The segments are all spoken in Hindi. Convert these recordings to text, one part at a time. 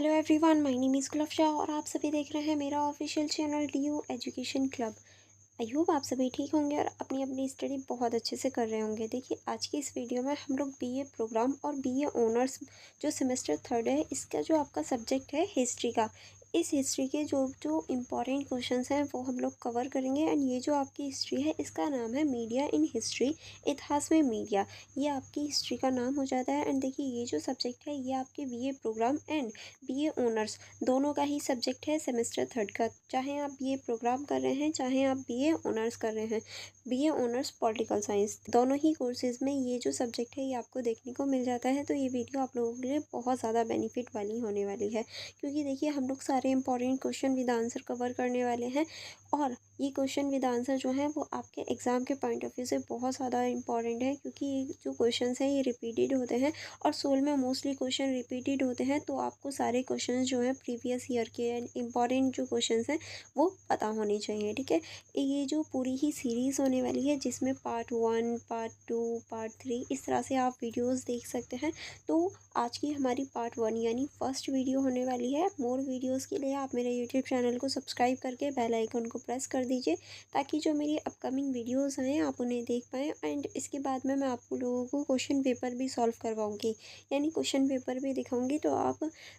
Hello everyone, my name is Gulfasha और आप सभी देख रहे हैं मेरा official channel DU education club. I hope आप सभी ठीक होंगे और अपनी अपनी स्टडी बहुत अच्छे से कर रहे होंगे। देखिए, आज की इस वीडियो में हम लोग BA प्रोग्राम और BA ऑनर्स जो सेमेस्टर थर्ड है, इसका जो आपका सब्जेक्ट है हिस्ट्री का, इस हिस्ट्री के जो जो इम्पॉर्टेंट क्वेश्चंस हैं वो हम लोग कवर करेंगे। एंड ये जो आपकी हिस्ट्री है इसका नाम है मीडिया इन हिस्ट्री, इतिहास में मीडिया, ये आपकी हिस्ट्री का नाम हो जाता है। एंड देखिए, ये जो सब्जेक्ट है ये आपके BA programme and BA honours दोनों का ही सब्जेक्ट है सेमेस्टर थर्ड का। चाहे आप BA प्रोग्राम कर रहे हैं, चाहे आप BA ऑनर्स कर रहे हैं, BA ऑनर्स पॉलिटिकल साइंस, दोनों ही कोर्सेज में ये जो सब्जेक्ट है ये आपको देखने को मिल जाता है। तो ये वीडियो आप लोगों के लिए बहुत ज़्यादा बेनिफिट वाली होने वाली है, क्योंकि देखिए हम लोग सारे important question with answer cover करने वाले हैं। और ये क्वेश्चन विद आंसर जो है वो आपके एग्ज़ाम के पॉइंट ऑफ व्यू से बहुत ज़्यादा इंपॉर्टेंट है, क्योंकि ये जो क्वेश्चन हैं ये रिपीटेड होते हैं और सोल में मोस्टली क्वेश्चन रिपीटेड होते हैं। तो आपको सारे क्वेश्चन जो हैं प्रीवियस ईयर के एंड इम्पॉर्टेंट जो क्वेश्चन हैं वो पता होने चाहिए। ठीक है, ये जो पूरी ही सीरीज़ होने वाली है जिसमें पार्ट 1, पार्ट 2, पार्ट 3 इस तरह से आप वीडियोस देख सकते हैं। तो आज की हमारी पार्ट 1 यानी फर्स्ट वीडियो होने वाली है। मोर वीडियोस के लिए आप मेरे यूट्यूब चैनल को सब्सक्राइब करके बेल आइकन को प्रेस कर दीजिए, ताकि जो मेरी अपकमिंग वीडियोस आएँ आप उन्हें देख पाएँ। एंड इसके बाद में मैं आप लोगों को क्वेश्चन पेपर भी सॉल्व करवाऊँगी, यानी क्वेश्चन पेपर भी दिखाऊँगी। तो आप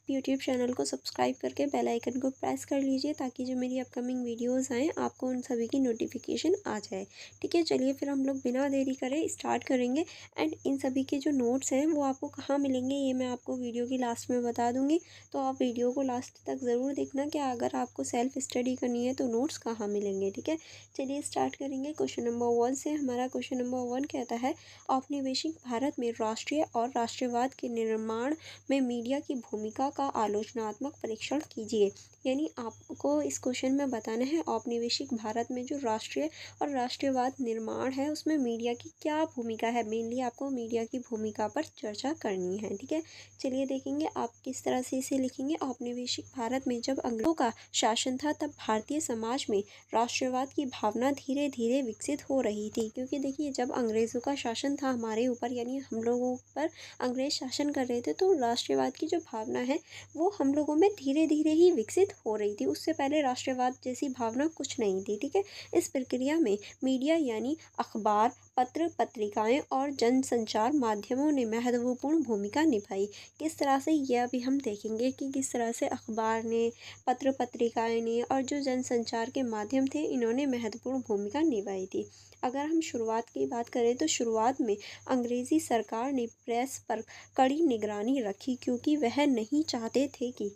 यूट्यूब चैनल को सब्सक्राइब करके बेल आइकन को प्रेस कर लीजिए, ताकि जो मेरी अपकमिंग वीडियोस आएँ आपको उन सभी की नोटिफिकेशन आ जाए। ठीक है, चलिए फिर हम लोग बिना देरी करे स्टार्ट करेंगे। एंड इन सभी के जो नोट्स हैं वो आपको कहाँ मिलेंगे ये मैं आपको वीडियो की लास्ट में बता दूँगी। तो आप वीडियो को लास्ट तक ज़रूर देखना कि अगर आपको सेल्फ स्टडी करनी है तो नोट्स कहाँ मिलेंगे। ठीक है, चलिए स्टार्ट करेंगे क्वेश्चन नंबर 1 से। हमारा क्वेश्चन नंबर 1 कहता है, औपनिवेशिक भारत में राष्ट्रीय और राष्ट्रवाद के निर्माण में मीडिया की भूमिका का आलोचनात्मक परीक्षण कीजिए। यानी आपको इस क्वेश्चन में बताना है औपनिवेशिक भारत में जो राष्ट्रीय और राष्ट्रवाद निर्माण है उसमें मीडिया की क्या भूमिका है। मेनली आपको मीडिया की भूमिका पर चर्चा करनी है। ठीक है, चलिए देखेंगे आप किस तरह से इसे लिखेंगे। औपनिवेशिक भारत में जब अंग्रेजों का शासन था तब भारतीय समाज में राष्ट्रवाद की भावना धीरे धीरे विकसित हो रही थी। क्योंकि देखिए, जब अंग्रेज़ों का शासन था हमारे ऊपर, यानी हम लोगों पर अंग्रेज शासन कर रहे थे, तो राष्ट्रवाद की जो भावना है वो हम लोगों में धीरे धीरे ही विकसित हो रही थी। उससे पहले राष्ट्रवाद जैसी भावना कुछ नहीं थी। ठीक है, इस प्रक्रिया में मीडिया यानी अखबार, पत्र पत्रिकाएं और जनसंचार माध्यमों ने महत्वपूर्ण भूमिका निभाई। किस तरह से, यह अभी हम देखेंगे कि किस तरह से अखबार ने, पत्र पत्रिकाएं ने और जो जनसंचार के माध्यम थे इन्होंने महत्वपूर्ण भूमिका निभाई थी। अगर हम शुरुआत की बात करें तो शुरुआत में अंग्रेज़ी सरकार ने प्रेस पर कड़ी निगरानी रखी, क्योंकि वह नहीं चाहते थे कि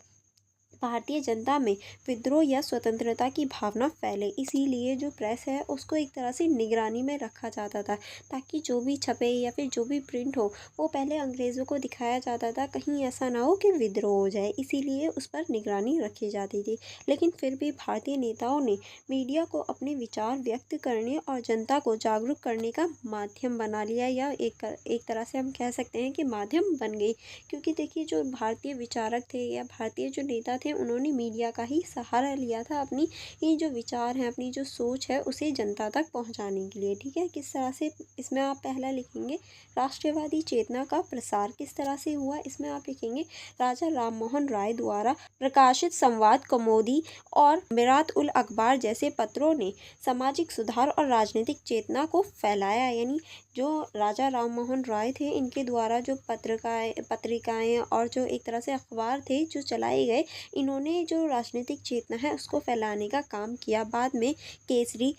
भारतीय जनता में विद्रोह या स्वतंत्रता की भावना फैले। इसीलिए जो प्रेस है उसको एक तरह से निगरानी में रखा जाता था, ताकि जो भी छपे या फिर जो भी प्रिंट हो वो पहले अंग्रेज़ों को दिखाया जाता था, कहीं ऐसा ना हो कि विद्रोह हो जाए। इसीलिए उस पर निगरानी रखी जाती थी। लेकिन फिर भी भारतीय नेताओं ने मीडिया को अपने विचार व्यक्त करने और जनता को जागरूक करने का माध्यम बना लिया, या एक तरह से हम कह सकते हैं कि माध्यम बन गई। क्योंकि देखिए, जो भारतीय विचारक थे या भारतीय जो नेता थे उन्होंने मीडिया का ही सहारा लिया था अपनी ये जो विचार हैं, अपनी जो सोच है उसे जनता तक पहुंचाने के लिए। ठीक है, किस तरह से, इसमें आप पहला लिखेंगे राष्ट्रवादी चेतना का प्रसार किस तरह से हुआ। इसमें आप लिखेंगे राजा राममोहन राय द्वारा प्रकाशित संवाद कौमुदी और मिरात उल अखबार जैसे पत्रों ने सामाजिक सुधार और राजनीतिक चेतना को फैलाया। यानी जो राजा राममोहन राय थे इनके द्वारा जो पत्रिकाएं और जो एक तरह से अखबार थे जो चलाए गए, इन्होंने जो राजनीतिक चेतना है उसको फैलाने का काम किया। बाद में केसरी,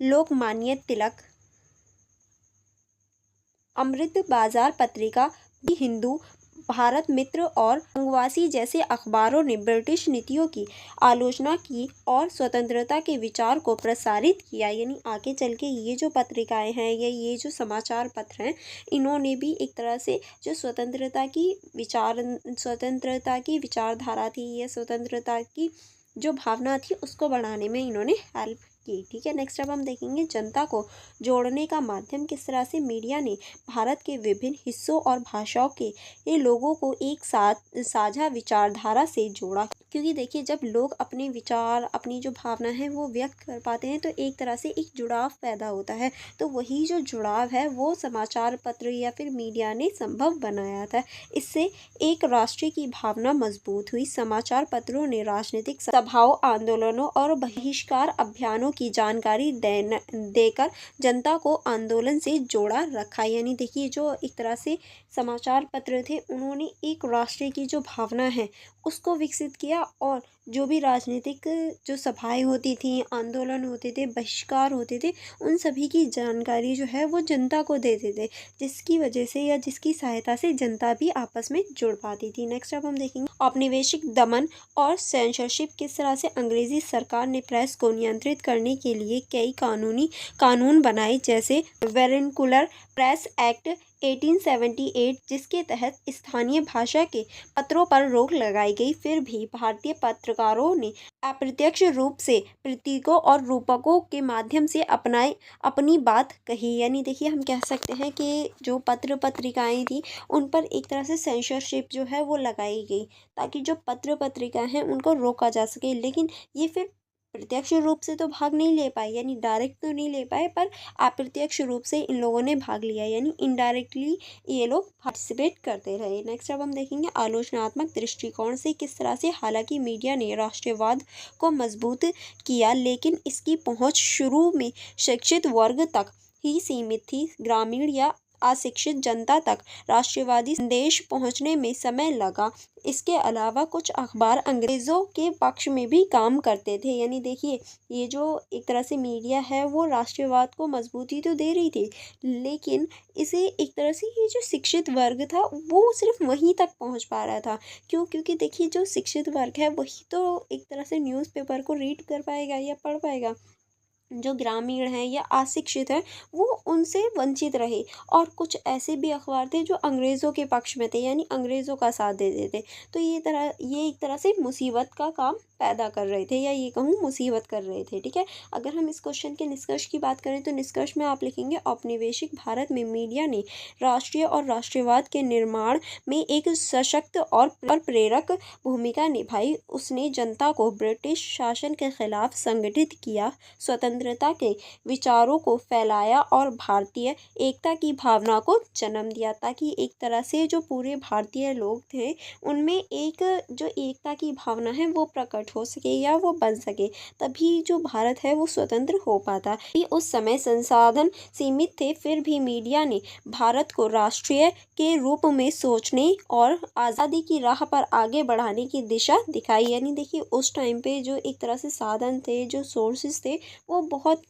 लोकमान्य तिलक, अमृत बाजार पत्रिका, दी हिंदू, भारत मित्र और बंगवासी जैसे अखबारों ने ब्रिटिश नीतियों की आलोचना की और स्वतंत्रता के विचार को प्रसारित किया। यानी आगे चल के ये जो पत्रिकाएं हैं या ये जो समाचार पत्र हैं, इन्होंने भी एक तरह से जो स्वतंत्रता की विचारधारा थी या स्वतंत्रता की जो भावना थी उसको बढ़ाने में इन्होंने हेल्प की। ठीक है, नेक्स्ट अब हम देखेंगे जनता को जोड़ने का माध्यम किस तरह से मीडिया ने भारत के विभिन्न हिस्सों और भाषाओं के ये लोगों को एक साथ साझा विचारधारा से जोड़ा। क्योंकि देखिए जब लोग अपने विचार, अपनी जो भावना है वो व्यक्त कर पाते हैं तो एक तरह से एक जुड़ाव पैदा होता है। तो वही जो जुड़ाव है वो समाचार पत्र या फिर मीडिया ने संभव बनाया था। इससे एक राष्ट्र की भावना मजबूत हुई। समाचार पत्रों ने राजनीतिक सभाओं, आंदोलनों और बहिष्कार अभियानों की जानकारी देकर जनता को आंदोलन से जोड़ा रखा। यानी देखिए जो एक तरह से समाचार पत्र थे उन्होंने एक राष्ट्र की जो भावना है उसको विकसित किया, और जो भी राजनीतिक जो सभाएं होती थी, आंदोलन होते थे, बहिष्कार होते थे, उन सभी की जानकारी जो है वो जनता को देते थे, जिसकी वजह से या जिसकी सहायता से जनता भी आपस में जुड़ पाती थी। नेक्स्ट अब हम देखेंगे औपनिवेशिक दमन और सेंसरशिप। किस तरह से अंग्रेजी सरकार ने प्रेस को नियंत्रित करने के लिए कई कानून बनाए, जैसे वेरिकुलर प्रेस एक्ट 1878, जिसके तहत स्थानीय भाषा के पत्रों पर रोक लगाई गई। फिर भी भारतीय पत्रकारों ने अप्रत्यक्ष रूप से प्रतीकों और रूपकों के माध्यम से अपनी बात कही। यानी देखिए हम कह सकते हैं कि जो पत्र पत्रिकाएं थी उन पर एक तरह से सेंसरशिप जो है वो लगाई गई, ताकि जो पत्र पत्रिकाएं हैं उनको रोका जा सके। लेकिन ये फिर प्रत्यक्ष रूप से तो भाग नहीं ले पाए, यानी डायरेक्ट तो नहीं ले पाए, पर अप्रत्यक्ष रूप से इन लोगों ने भाग लिया, यानी इनडायरेक्टली ये लोग पार्टिसिपेट करते रहे। नेक्स्ट अब हम देखेंगे आलोचनात्मक दृष्टिकोण से किस तरह से। हालांकि मीडिया ने राष्ट्रवाद को मजबूत किया, लेकिन इसकी पहुंच शुरू में शिक्षित वर्ग तक ही सीमित थी। ग्रामीण या अशिक्षित जनता तक राष्ट्रवादी संदेश पहुंचने में समय लगा। इसके अलावा कुछ अखबार अंग्रेज़ों के पक्ष में भी काम करते थे। यानी देखिए ये जो एक तरह से मीडिया है वो राष्ट्रवाद को मजबूती तो दे रही थी, लेकिन इसे एक तरह से ये जो शिक्षित वर्ग था वो सिर्फ वहीं तक पहुंच पा रहा था। क्यों? क्योंकि देखिए जो शिक्षित वर्ग है वही तो एक तरह से न्यूज़पेपर को रीड कर पाएगा या पढ़ पाएगा। जो ग्रामीण हैं या अशिक्षित हैं वो उनसे वंचित रहे। और कुछ ऐसे भी अखबार थे जो अंग्रेज़ों के पक्ष में थे, यानी अंग्रेज़ों का साथ देते थे। तो ये एक तरह से मुसीबत का काम पैदा कर रहे थे, या ये कहूँ मुसीबत कर रहे थे। ठीक है, अगर हम इस क्वेश्चन के निष्कर्ष की बात करें तो निष्कर्ष में आप लिखेंगे औपनिवेशिक भारत में मीडिया ने राष्ट्रीय और राष्ट्रवाद के निर्माण में एक सशक्त और प्रेरक भूमिका निभाई। उसने जनता को ब्रिटिश शासन के खिलाफ संगठित किया, स्वतंत्रता के विचारों को फैलाया और भारतीय एकता की भावना को जन्म दिया, ताकि एक तरह से जो पूरे भारतीय लोग थे उनमें एक जो एकता की भावना है वो प्रकट हो सके या वो बन सके। तभी जो भारत है वो स्वतंत्र हो पाता। उस समय संसाधन सीमित थे, फिर भी मीडिया ने भारत को राष्ट्रीय के रूप में सोचने और आज़ादी की राह पर आगे बढ़ाने की दिशा दिखाई। यानी देखिए उस टाइम पे जो एक तरह से साधन थे, जो सोर्सेज थे वो बहुत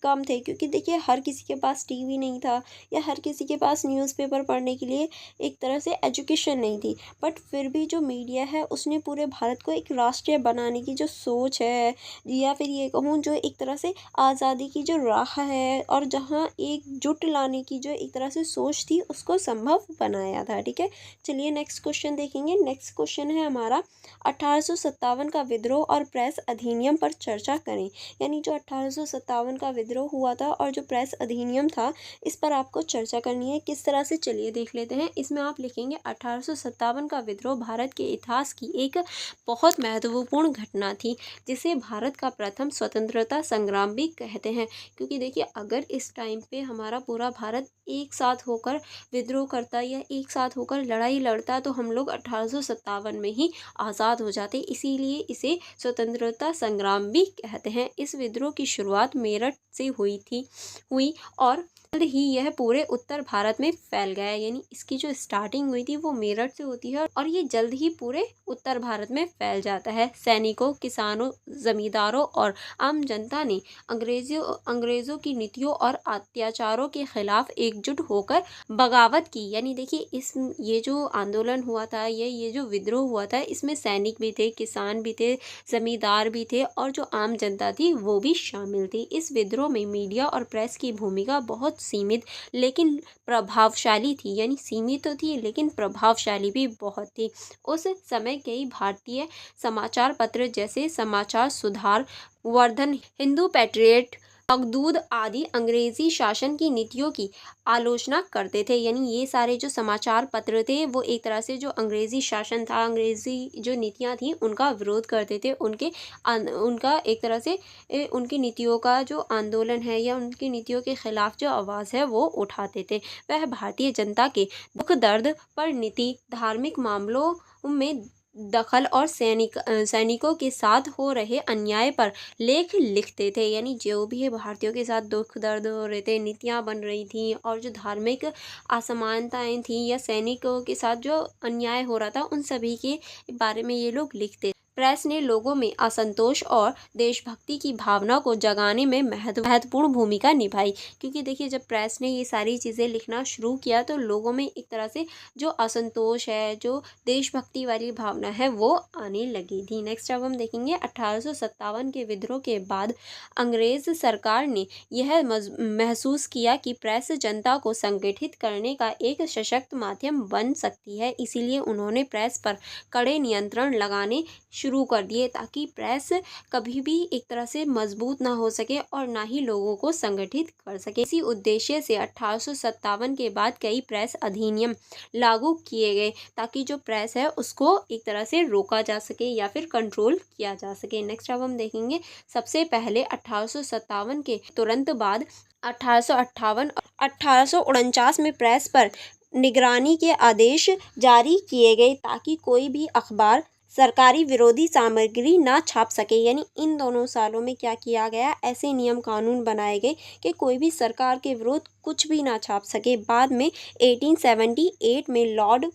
कम थे, क्योंकि देखिए हर किसी के पास टीवी नहीं था या हर किसी के पास न्यूज़पेपर पढ़ने के लिए एक तरह से एजुकेशन नहीं थी। बट फिर भी जो मीडिया है उसने पूरे भारत को एक राष्ट्रीय बनाने की जो सोच है, या फिर ये कहूँ जो एक तरह से आज़ादी की जो राह है और जहाँ एकजुट लाने की जो एक तरह से सोच थी उसको संभव बनाया था। ठीक है, चलिए नेक्स्ट क्वेश्चन देखेंगे। नेक्स्ट क्वेश्चन है हमारा 1857 का विद्रोह और प्रेस अधिनियम पर चर्चा करें। यानी जो 1857 का विद्रोह हुआ था और जो प्रेस अधिनियम था इस पर आपको चर्चा करनी है। किस तरह से, चलिए देख लेते हैं। इसमें आप लिखेंगे 1857 का विद्रोह भारत के इतिहास की एक बहुत महत्वपूर्ण घटना थी, जिसे भारत का प्रथम स्वतंत्रता संग्राम भी कहते हैं। क्योंकि देखिए अगर इस टाइम पे हमारा पूरा भारत एक साथ होकर विद्रोह करता या एक साथ होकर लड़ाई लड़ता तो हम लोग 1857 में ही आज़ाद हो जाते। इसीलिए इसे स्वतंत्रता संग्राम भी कहते हैं। इस विद्रोह की शुरुआत मेरठ से हुई और जल्द ही यह पूरे उत्तर भारत में फैल गया। यानी इसकी जो स्टार्टिंग हुई थी वो मेरठ से होती है और ये जल्द ही पूरे उत्तर भारत में फैल जाता है। सैनिकों, किसानों, जमींदारों और आम जनता ने अंग्रेज़ों की नीतियों और अत्याचारों के खिलाफ एकजुट होकर बगावत की। यानी देखिए ये जो आंदोलन हुआ था, ये जो विद्रोह हुआ था, इसमें सैनिक भी थे, किसान भी थे, जमींदार भी थे और जो आम जनता थी वो भी शामिल थी। इस विद्रोह में मीडिया और प्रेस की भूमिका बहुत सीमित लेकिन प्रभावशाली थी। यानी सीमित तो थी लेकिन प्रभावशाली भी बहुत थी। उस समय कई भारतीय समाचार पत्र जैसे समाचार सुधार, वर्धन, हिंदू पैट्रियट, मखदूद आदि अंग्रेजी शासन की नीतियों की आलोचना करते थे। यानी ये सारे जो समाचार पत्र थे वो एक तरह से जो अंग्रेजी शासन था, अंग्रेजी जो नीतियाँ थी उनका विरोध करते थे। उनका एक तरह से उनकी नीतियों का जो आंदोलन है या उनकी नीतियों के खिलाफ जो आवाज़ है वो उठाते थे। वह भारतीय जनता के दुख दर्द पर नीति, धार्मिक मामलों में दखल और सैनिकों के साथ हो रहे अन्याय पर लेख लिखते थे। यानी जो भी भारतीयों के साथ दुख दर्द हो रहे थे, नीतियाँ बन रही थी और जो धार्मिक असमानताएं थी या सैनिकों के साथ जो अन्याय हो रहा था उन सभी के बारे में ये लोग लिखते। प्रेस ने लोगों में असंतोष और देशभक्ति की भावना को जगाने में महत्वपूर्ण भूमिका निभाई। क्योंकि देखिए जब प्रेस ने ये सारी चीज़ें लिखना शुरू किया तो लोगों में एक तरह से जो असंतोष है, जो देशभक्ति वाली भावना है वो आने लगी थी। नेक्स्ट अब हम देखेंगे 1857 के विद्रोह के बाद अंग्रेज सरकार ने यह महसूस किया कि प्रेस जनता को संगठित करने का एक सशक्त माध्यम बन सकती है। इसीलिए उन्होंने प्रेस पर कड़े नियंत्रण लगाने शुरू कर दिए ताकि प्रेस कभी भी एक तरह से मजबूत ना हो सके और ना ही लोगों को संगठित कर सके। इसी उद्देश्य से 1857 के बाद कई प्रेस अधिनियम लागू किए गए ताकि जो प्रेस है उसको एक तरह से रोका जा सके या फिर कंट्रोल किया जा सके। नेक्स्ट अब हम देखेंगे सबसे पहले 1857 के तुरंत बाद 1858 और 1849 में प्रेस पर निगरानी के आदेश जारी किए गए ताकि कोई भी अखबार सरकारी विरोधी सामग्री ना छाप सके। यानी इन दोनों सालों में क्या किया गया, ऐसे नियम कानून बनाए गए कि कोई भी सरकार के विरुद्ध कुछ भी ना छाप सके। बाद में 1878 में लॉर्ड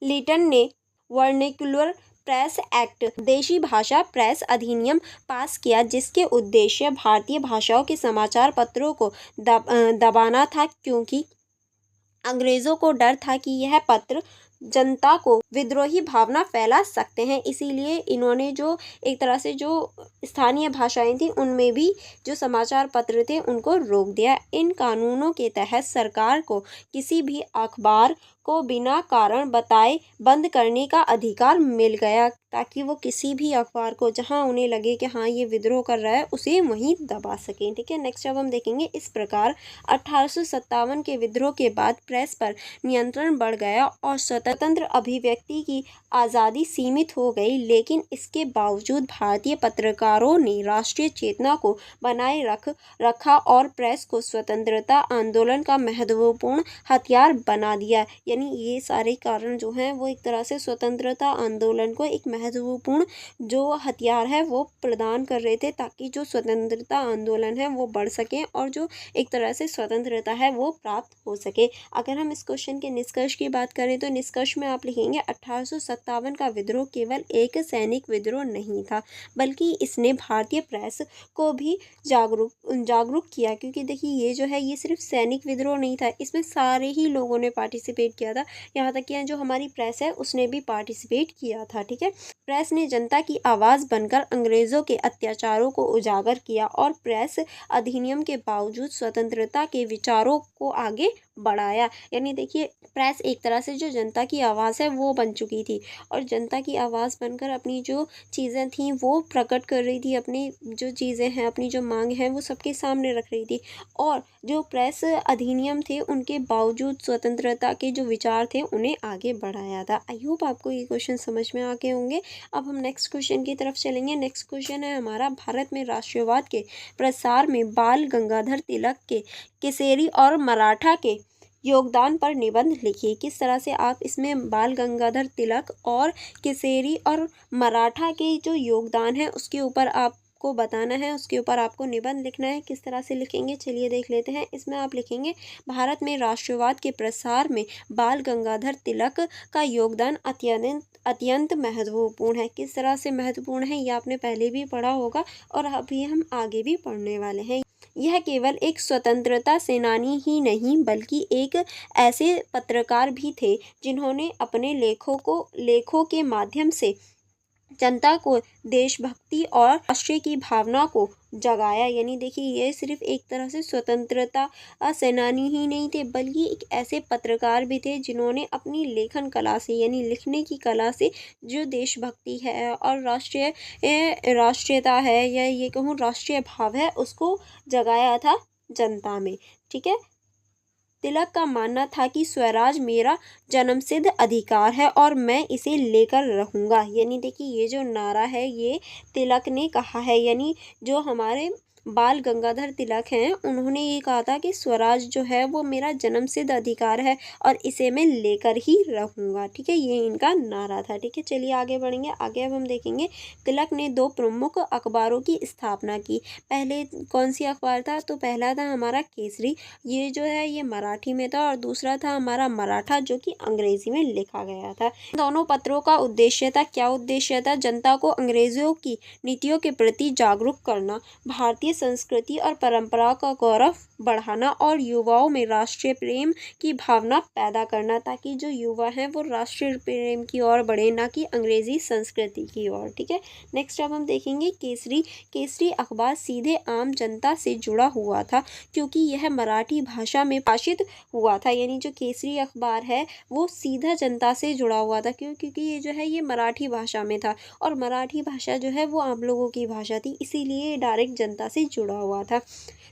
लिटन ने वर्नेकुलर प्रेस एक्ट, देशी भाषा प्रेस अधिनियम पास किया जिसके उद्देश्य भारतीय भाषाओं के समाचार पत्रों को दबाना था। क्योंकि अंग्रेज़ों को डर था कि यह पत्र जनता को विद्रोही भावना फैला सकते हैं। इसीलिए इन्होंने जो एक तरह से जो स्थानीय भाषाएं थी उनमें भी जो समाचार पत्र थे उनको रोक दिया। इन कानूनों के तहत सरकार को किसी भी अखबार को बिना कारण बताए बंद करने का अधिकार मिल गया ताकि वो किसी भी अखबार को जहां उन्हें लगे कि हाँ ये विद्रोह कर रहा है उसे वहीं दबा सकें। ठीक है, नेक्स्ट अब हम देखेंगे इस प्रकार 1857 के विद्रोह के बाद प्रेस पर नियंत्रण बढ़ गया और स्वतंत्र अभिव्यक्ति की आज़ादी सीमित हो गई। लेकिन इसके बावजूद भारतीय पत्रकारों ने राष्ट्रीय चेतना को बनाए रखा और प्रेस को स्वतंत्रता आंदोलन का महत्वपूर्ण हथियार बना दिया। यानी ये सारे कारण जो हैं वो एक तरह से स्वतंत्रता आंदोलन को एक महत्वपूर्ण जो हथियार है वो प्रदान कर रहे थे ताकि जो स्वतंत्रता आंदोलन है वो बढ़ सके और जो एक तरह से स्वतंत्रता है वो प्राप्त हो सके। अगर हम इस क्वेश्चन के निष्कर्ष की बात करें तो निष्कर्ष में आप लिखेंगे 1857 का विद्रोह केवल एक सैनिक विद्रोह नहीं था बल्कि इसने भारतीय प्रेस को भी जागरूक किया। क्योंकि देखिए ये जो है ये सिर्फ सैनिक विद्रोह नहीं था, इसमें सारे ही लोगों ने पार्टिसिपेट किया था। यहाँ तक कि जो हमारी प्रेस है उसने भी पार्टिसिपेट किया था। ठीक है, प्रेस ने जनता की आवाज़ बनकर अंग्रेज़ों के अत्याचारों को उजागर किया और प्रेस अधिनियम के बावजूद स्वतंत्रता के विचारों को आगे बढ़ाया। यानी देखिए प्रेस एक तरह से जो जनता की आवाज़ है वो बन चुकी थी और जनता की आवाज़ बनकर अपनी जो चीज़ें थी वो प्रकट कर रही थी, अपनी जो चीज़ें हैं अपनी जो मांग है वो सबके सामने रख रही थी। और जो प्रेस अधिनियम थे उनके बावजूद स्वतंत्रता के जो विचार थे उन्हें आगे बढ़ाया था। आई होप आपको ये क्वेश्चन समझ में आ गए होंगे। अब हम नेक्स्ट क्वेश्चन की तरफ चलेंगे। नेक्स्ट क्वेश्चन है हमारा, भारत में राष्ट्रवाद के प्रसार में बाल गंगाधर तिलक के केसरी और मराठा के योगदान पर निबंध लिखिए। किस तरह से आप इसमें बाल गंगाधर तिलक और केसरी और मराठा के जो योगदान है उसके ऊपर आपको बताना है, उसके ऊपर आपको निबंध लिखना है। किस तरह से लिखेंगे चलिए देख लेते हैं। इसमें आप लिखेंगे भारत में राष्ट्रवाद के प्रसार में बाल गंगाधर तिलक का योगदान अत्यंत महत्वपूर्ण है। किस तरह से महत्वपूर्ण है ये आपने पहले भी पढ़ा होगा और अभी हम आगे भी पढ़ने वाले हैं। यह केवल एक स्वतंत्रता सेनानी ही नहीं बल्कि एक ऐसे पत्रकार भी थे जिन्होंने अपने लेखों के माध्यम से जनता को देशभक्ति और राष्ट्र की भावना को जगाया। यानी देखिए ये सिर्फ एक तरह से स्वतंत्रता सेनानी ही नहीं थे, बल्कि एक ऐसे पत्रकार भी थे जिन्होंने अपनी लेखन कला से, यानी लिखने की कला से, जो देशभक्ति है और राष्ट्रीयता है, या ये कहूँ राष्ट्रीय भाव है, उसको जगाया था जनता में। ठीक है। तिलक का मानना था कि स्वराज मेरा जन्मसिद्ध अधिकार है और मैं इसे लेकर रहूँगा। यानी देखिए ये जो नारा है ये तिलक ने कहा है, यानी जो हमारे बाल गंगाधर तिलक हैं उन्होंने ये कहा था कि स्वराज जो है वो मेरा जन्मसिद्ध अधिकार है और इसे मैं लेकर ही रहूँगा। ठीक है, ये इनका नारा था। ठीक है, चलिए आगे बढ़ेंगे। आगे अब हम देखेंगे तिलक ने 2 प्रमुख अखबारों की स्थापना की। पहले कौन सी अखबार था? तो पहला था हमारा केसरी, ये जो है ये मराठी में था, और दूसरा था हमारा मराठा जो कि अंग्रेजी में लिखा गया था। दोनों पत्रों का उद्देश्य था, क्या उद्देश्य था? जनता को अंग्रेजों की नीतियों के प्रति जागरूक करना, भारतीय संस्कृति और परंपरा का गौरव बढ़ाना और युवाओं में राष्ट्रीय प्रेम की भावना पैदा करना, ताकि जो युवा हैं वो राष्ट्रीय प्रेम की ओर बढ़े, ना कि अंग्रेजी संस्कृति की ओर। ठीक है, नेक्स्ट अब हम देखेंगे केसरी। केसरी अखबार सीधे आम जनता से जुड़ा हुआ था, क्योंकि यह मराठी भाषा में भाषित हुआ था। यानी जो केसरी अखबार है वो सीधा जनता से जुड़ा हुआ था, क्योंकि ये जो है ये मराठी भाषा में था, और मराठी भाषा जो है वो आम लोगों की भाषा थी, इसीलिए डायरेक्ट जनता से जुड़ा हुआ था।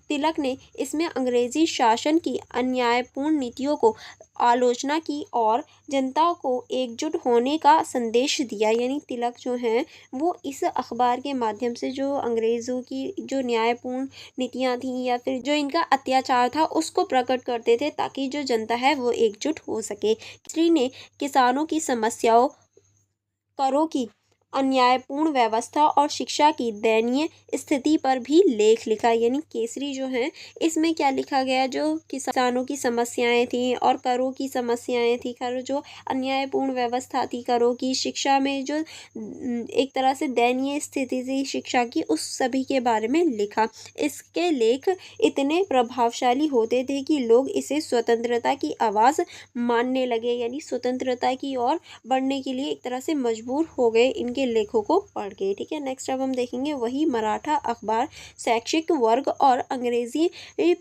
तिलक ने इसमें अंग्रेजी शासन की अन्यायपूर्ण नीतियों को आलोचना की और जनता को एकजुट होने का संदेश दिया। यानी तिलक जो हैं वो इस अखबार के माध्यम से जो अंग्रेज़ों की जो न्यायपूर्ण नीतियां थीं या फिर जो इनका अत्याचार था उसको प्रकट करते थे, ताकि जो जनता है वो एकजुट हो सके। श्री ने किसानों की समस्याओं, करों की अन्यायपूर्ण व्यवस्था और शिक्षा की दयनीय स्थिति पर भी लेख लिखा। यानी केसरी जो है इसमें क्या लिखा गया, जो किसानों की समस्याएं थी और करों की समस्याएं थी, कर जो अन्यायपूर्ण व्यवस्था थी करों की, शिक्षा में जो एक तरह से दयनीय स्थिति थी शिक्षा की, उस सभी के बारे में लिखा। इसके लेख इतने प्रभावशाली होते थे कि लोग इसे स्वतंत्रता की आवाज़ मानने लगे, यानी स्वतंत्रता की ओर बढ़ने के लिए एक तरह से मजबूर हो गए इनके लेखों को पढ़ के। ठीक है, नेक्स्ट अब हम देखेंगे वही मराठा अखबार शैक्षिक वर्ग और अंग्रेजी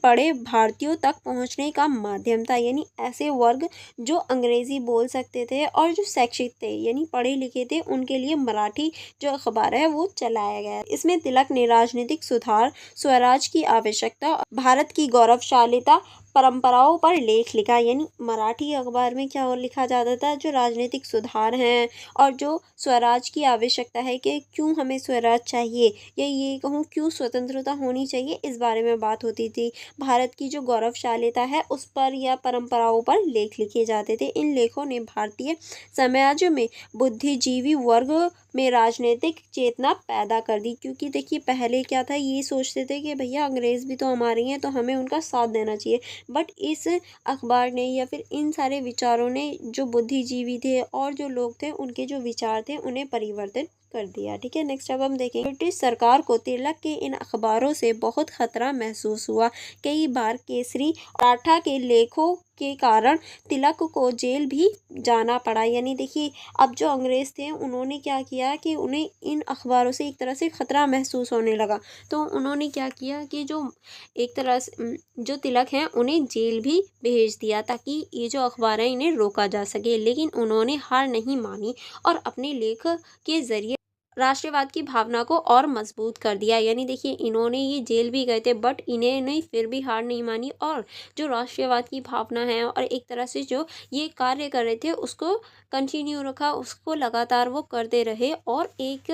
पढ़े भारतीयों तक पहुंचने का माध्यम था। यानी ऐसे वर्ग जो अंग्रेजी बोल सकते थे और जो शैक्षिक थे यानी पढ़े लिखे थे, उनके लिए मराठी जो अखबार है वो चलाया गया। इसमें तिलक ने राजनीतिक सुधार, स्वराज की आवश्यकता, भारत की गौरवशालीता, परंपराओं पर लेख लिखा। यानी मराठी अखबार में क्या लिखा जाता था, जो राजनीतिक सुधार हैं और जो स्वराज की आवश्यकता है कि क्यों हमें स्वराज चाहिए, या ये कहूँ क्यों स्वतंत्रता होनी चाहिए, इस बारे में बात होती थी। भारत की जो गौरवशालीता है उस पर या परंपराओं पर लेख लिखे जाते थे। इन लेखों ने भारतीय समाज में बुद्धिजीवी वर्ग में राजनीतिक चेतना पैदा कर दी, क्योंकि देखिए पहले क्या था, ये सोचते थे कि भैया अंग्रेज़ भी तो हमारे हैं तो हमें उनका साथ देना चाहिए, बट इस अखबार ने या फिर इन सारे विचारों ने जो बुद्धिजीवी थे और जो लोग थे उनके जो विचार थे उन्हें परिवर्तित कर दिया। ठीक है, नेक्स्ट अब हम देखेंगे ब्रिटिश सरकार को तिलक के इन अखबारों से बहुत खतरा महसूस हुआ। कई बार केसरी मराठा के लेखों के कारण तिलक को जेल भी जाना पड़ा। यानी देखिए अब जो अंग्रेज़ थे उन्होंने क्या किया कि उन्हें इन अखबारों से एक तरह से खतरा महसूस होने लगा, तो उन्होंने क्या किया कि जो एक तरह से जो तिलक हैं उन्हें जेल भी भेज दिया, ताकि ये जो अखबार हैं इन्हें रोका जा सके। लेकिन उन्होंने हार नहीं मानी और अपने लेख के ज़रिए राष्ट्रवाद की भावना को और मजबूत कर दिया। यानी देखिए इन्होंने ये जेल भी गए थे, बट इन्हें फिर भी हार नहीं मानी और जो राष्ट्रवाद की भावना है और एक तरह से जो ये कार्य कर रहे थे उसको कंटिन्यू रखा, उसको लगातार वो करते रहे और एक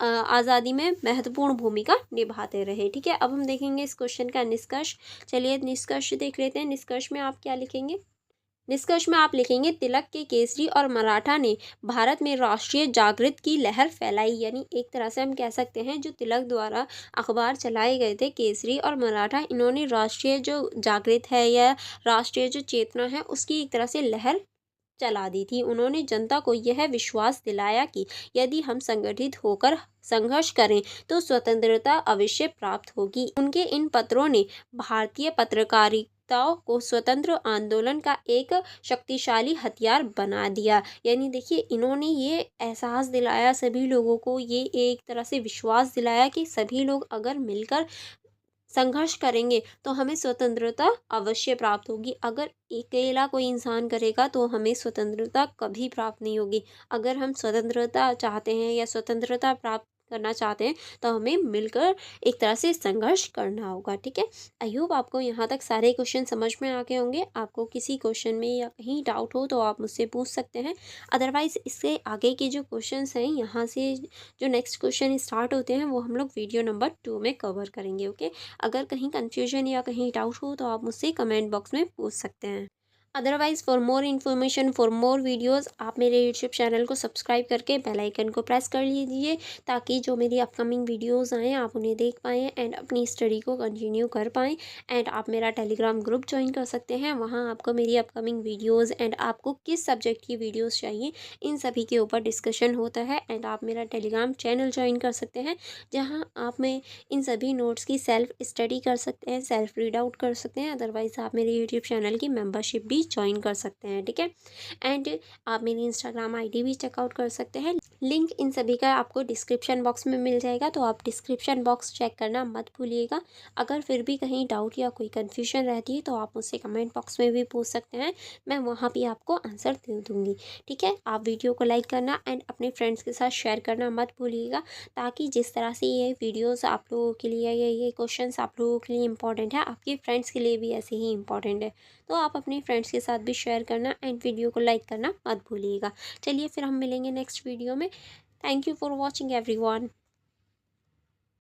आज़ादी में महत्वपूर्ण भूमिका निभाते रहे। ठीक है, अब हम देखेंगे इस क्वेश्चन का निष्कर्ष। चलिए निष्कर्ष देख लेते हैं। निष्कर्ष में आप क्या लिखेंगे? निष्कर्ष में आप लिखेंगे तिलक के केसरी और मराठा ने भारत में राष्ट्रीय जागृति की लहर फैलाई। यानी एक तरह से हम कह सकते हैं जो तिलक द्वारा अखबार चलाए गए थे केसरी और मराठा, इन्होंने राष्ट्रीय जो जागृत है या राष्ट्रीय जो चेतना है उसकी एक तरह से लहर चला दी थी। उन्होंने जनता को यह विश्वास दिलाया कि यदि हम संगठित होकर संघर्ष करें तो स्वतंत्रता अवश्य प्राप्त होगी। उनके इन पत्रों ने भारतीय पत्रकारिता जागरूकताओं को स्वतंत्र आंदोलन का एक शक्तिशाली हथियार बना दिया। यानी देखिए इन्होंने ये एहसास दिलाया सभी लोगों को, ये एक तरह से विश्वास दिलाया कि सभी लोग अगर मिलकर संघर्ष करेंगे तो हमें स्वतंत्रता अवश्य प्राप्त होगी। अगर अकेला कोई इंसान करेगा तो हमें स्वतंत्रता कभी प्राप्त नहीं होगी। अगर हम स्वतंत्रता चाहते हैं या स्वतंत्रता प्राप्त करना चाहते हैं तो हमें मिलकर एक तरह से संघर्ष करना होगा। ठीक है, आई होप आपको यहाँ तक सारे क्वेश्चन समझ में आ गए होंगे। आपको किसी क्वेश्चन में या कहीं डाउट हो तो आप मुझसे पूछ सकते हैं। अदरवाइज़ इससे आगे के जो क्वेश्चंस हैं यहाँ से जो नेक्स्ट क्वेश्चन स्टार्ट होते हैं वो हम लोग वीडियो नंबर 2 में कवर करेंगे। ओके, अगर कहीं कन्फ्यूजन या कहीं डाउट हो तो आप मुझसे कमेंट बॉक्स में पूछ सकते हैं। Otherwise for more information for more videos आप मेरे यूट्यूब चैनल को सब्सक्राइब करके बेल आइकन को प्रेस कर लीजिए, ताकि जो मेरी अपकमिंग वीडियोस आएँ आप उन्हें देख पाएँ एंड अपनी स्टडी को कंटिन्यू कर पाएँ। एंड आप मेरा टेलीग्राम ग्रुप ज्वाइन कर सकते हैं, वहाँ आपको मेरी अपकमिंग वीडियोज़ एंड आपको किस सब्जेक्ट की वीडियोज़ चाहिए इन सभी के ऊपर डिस्कशन होता है। एंड आप मेरा टेलीग्राम चैनल ज्वाइन कर सकते हैं, जहाँ आप में इन सभी नोट्स की सेल्फ स्टडी कर सकते हैं, सेल्फ रीड आउट कर सकते हैं। अदरवाइज़ आप मेरे यूट्यूब चैनल की मेंबरशिप भी ज्वाइन कर सकते हैं। ठीक है, एंड आप मेरी इंस्टाग्राम आईडी भी चेकआउट कर सकते हैं। लिंक इन सभी का आपको डिस्क्रिप्शन बॉक्स में मिल जाएगा, तो आप डिस्क्रिप्शन बॉक्स चेक करना मत भूलिएगा। अगर फिर भी कहीं डाउट या कोई कन्फ्यूजन रहती है तो आप मुझसे कमेंट बॉक्स में भी पूछ सकते हैं, मैं वहाँ भी आपको आंसर दे दूँगी। ठीक है, आप वीडियो को लाइक करना एंड अपने फ्रेंड्स के साथ शेयर करना मत भूलिएगा, ताकि जिस तरह से ये वीडियोस आप लोगों के लिए या ये क्वेश्चंस आप लोगों के लिए इंपॉर्टेंट है, आपके फ्रेंड्स के लिए भी ऐसे ही इंपॉर्टेंट है। तो आप अपने फ्रेंड्स के साथ भी शेयर करना एंड वीडियो को लाइक करना मत भूलिएगा। चलिए फिर हम मिलेंगे नेक्स्ट वीडियो में। Thank you for watching everyone.